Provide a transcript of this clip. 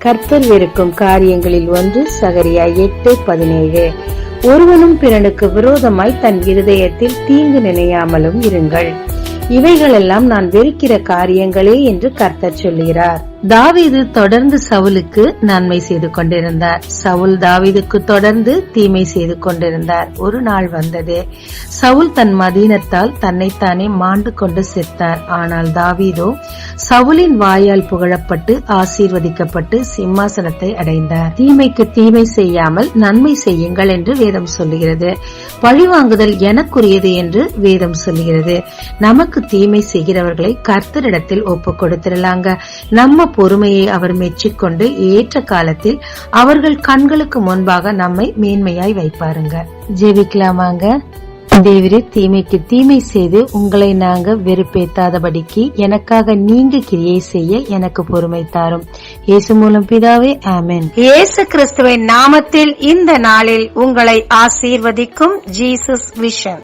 கர்த்தர் வெறுக்கும் காரியங்களில் ஒன்று சகரியா 8:17. ஒருவனும் பிறனுக்கு விரோதமாய் தன் இருதயத்தில் தீங்கு நினையாமலும் இருங்கள். இவைகளெல்லாம் நான் வெறுக்கிற காரியங்களே என்று கர்த்தர் சொல்கிறார். தாவீது தொடர்ந்து சவுலுக்கு நன்மை செய்து கொண்டிருந்தார். சவுல் தாவீதுக்கு தொடர்ந்து தீமை செய்து கொண்டிருந்தார். ஒரு நாள் வந்தது, சவுல் தன் மதீனத்தால் தன்னைத்தானே மாண்டு கொண்டு செத்தார். ஆனால் தாவீதோ சவுலின் வாயால் புகழப்பட்டு ஆசீர்வதிக்கப்பட்டு சிம்மாசனத்தை அடைந்தார். தீமைக்கு தீமை செய்யாமல் நன்மை செய்யுங்கள் என்று வேதம் சொல்லுகிறது. பழிவாங்குதல் எனக்குரியது என்று வேதம் சொல்லுகிறது. நமக்கு தீமை செய்கிறவர்களை கர்த்தரிடத்தில் ஒப்பு கொடுத்திடலாங்க. நம்ம பொறுமையை அவர் மெச்சிக்கொண்டு ஏற்ற காலத்தில் அவர்கள் கண்களுக்கு முன்பாக நம்மை மேன்மையாய் வைப்பாருங்க. ஜெபிக்கலாமாங்க. தேவரே, தீமைக்கு தீமை செய்து உங்களை நாங்க வெறுப்பேத்தாதபடிக்கு எனக்காக நீங்க கிரியை செய்ய எனக்கு பொறுமை தாரும். இயேசு மூலம் பிதாவே, ஆமென். இயேசு கிறிஸ்துவின் நாமத்தில் இந்த நாளில் உங்களை ஆசீர்வதிக்கும் ஜீசஸ் விஷன்.